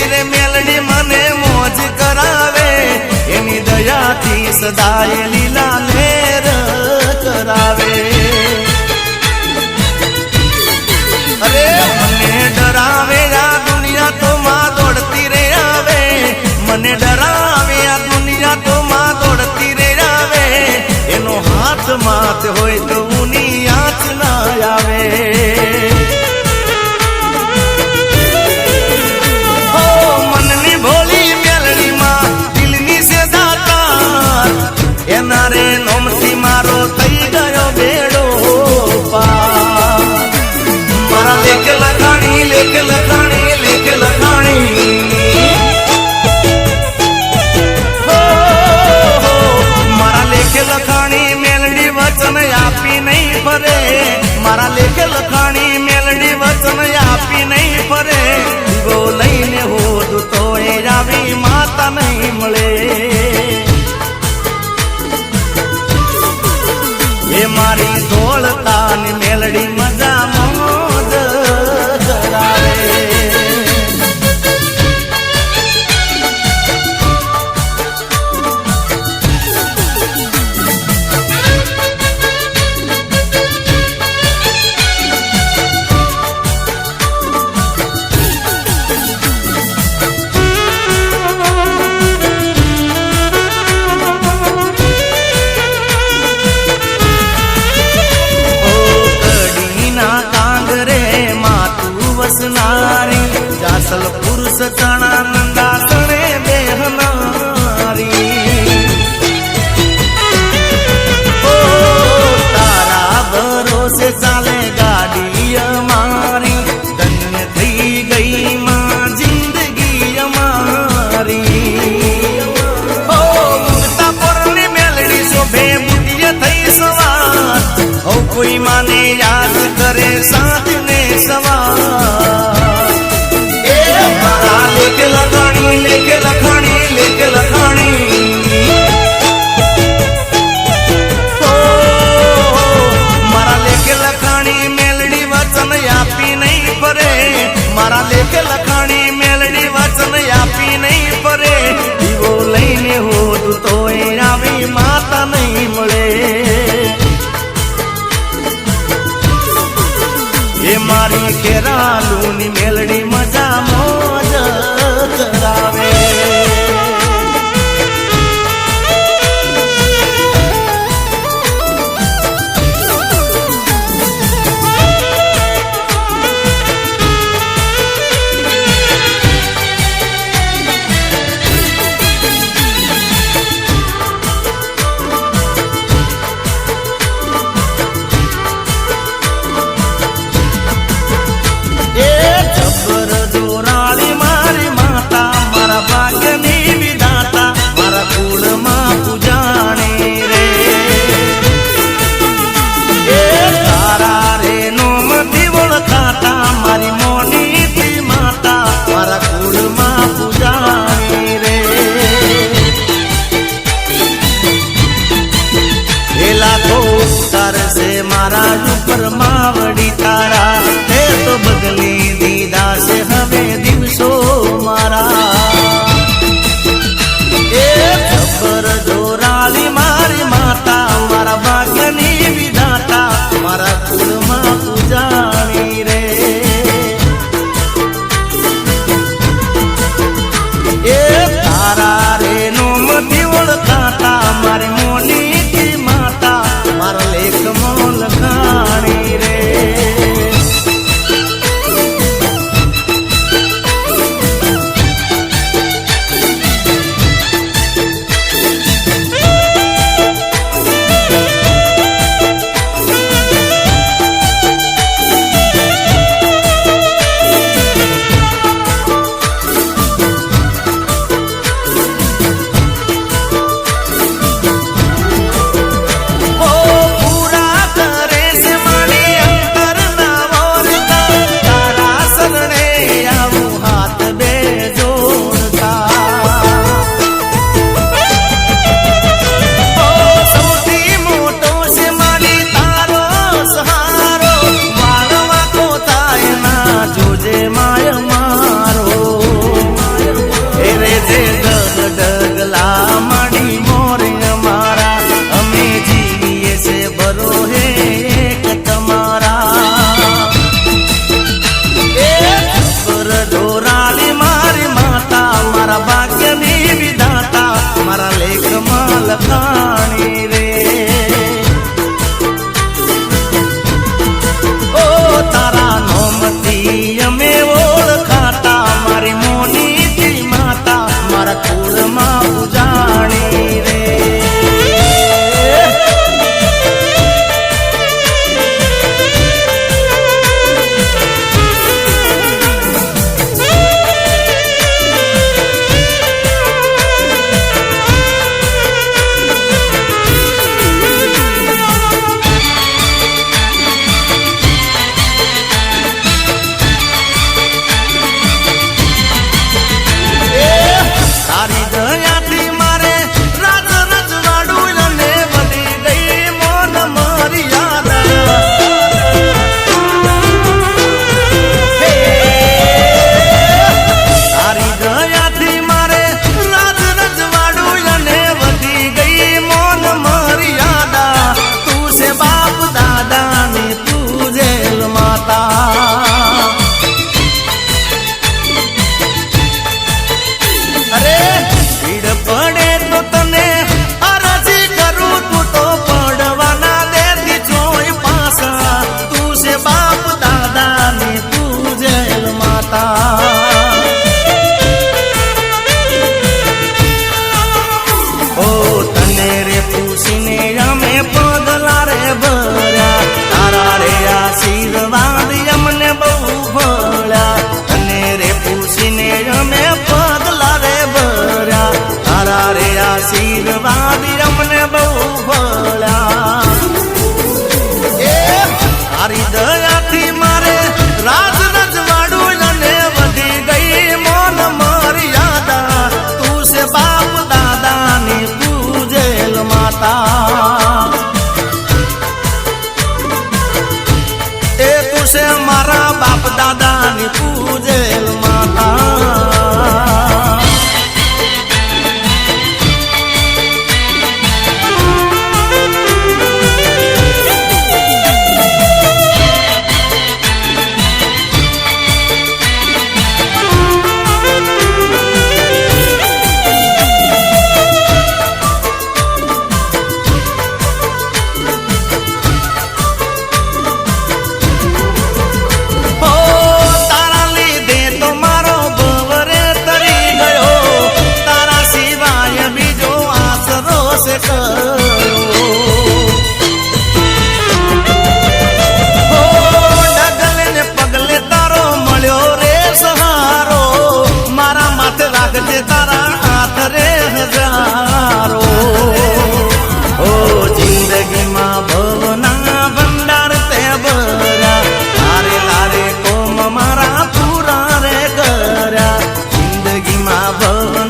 એવી રે મેલડી મને મોજ કરાવે એની દયાથી સદાય લીલા લહેર કરાવે અરે મને ડરાવે આ દુનિયા તો માં દોડતી રે આવે મને ડરાવે આ દુનિયા તો માં દોડતી રે આવે એનો હાથ માથ હોય તો ઉની આંચ ના આવે એના રે નોમથી મારો થઈ ગયો બેડો પાર મારા લેખ લખાણી લેખ લખાણી લેખ લખાણી મારા લેખ લખાણી મેલડી વચન આપી નહીં ફરે મારા લેખ લખાણી મેલડી વચન આપી નહીં ફરે ગો લઈને હોદ તો એ આવી માતા નહીં મળે એ મારી ધોળતાની મેલડી મજા મોજ કરાવે જાસલ પુરુષ ચણા નંદાસણે બેહનારી તારા ભરોસે ચાલે ગાડી અમારી ધન્ય થઈ ગઈ માં જિંદગી અમારી મુક્તા પોરની મેલડી શોભે બુદ્ધિય થઈ સવાર હો કોઈ માને યાદ કરે સાથ ને સવાર લેખ લખાણી લેખ લખાણી લેખ લખાણી મારા લેખ લખાણી મેલડી વચન આપી નહીં ફરે મારા લેખ લખાણી મેલડી વચન આપી નહીં ફરે દીવો લઈને હોત તો એ આવી માતા નહીં મળે એ લખાણી રે ઓ તારા નોમથી અમે ઓળખાતા મારી મોની માતા મારા કુળમાં ઉજાણી રે તારી દયાથી મારે રાજ રજવાડું અને વધી ગઈ મોન મર્યાદા તારી દયાથી મારે રાજ રજવાડું અને વધી ગઈ મોન મર્યાદા તું છે બાપ દાદાની પૂજેલ માતા અરે ભીડ પડે તો તને અરજી કરું તું તો પડવાના દેતી જોઈ પાસા તું છે બાપ દાદાની પૂજેલ માતા ઓ તને રે પૂછીને અમે પગલા રે ભર્યા તારા રે આશીર્વાદ અમને બહુ ભળ્યા તને રે પૂછીને અમે પગલા રે ભર્યા તારા રે આશીર્વાદ અમને બહુ ભળ્યા એ તારી દયાથી મારે રાજ રજવાડું અને વધી ગઈ મોન મર્યાદા તું છે બાપ દાદાની પૂજેલ માતા એ તું છે મારા બાપ દાદાની પૂજેલ માતા તારા હાથ રે હજારો ઓ જિંદગીમાં ભવના ભંડાર તે ભર્યા લારે લારે કોમ મારા પૂરા રે કર્યા જિંદગીમાં ભવ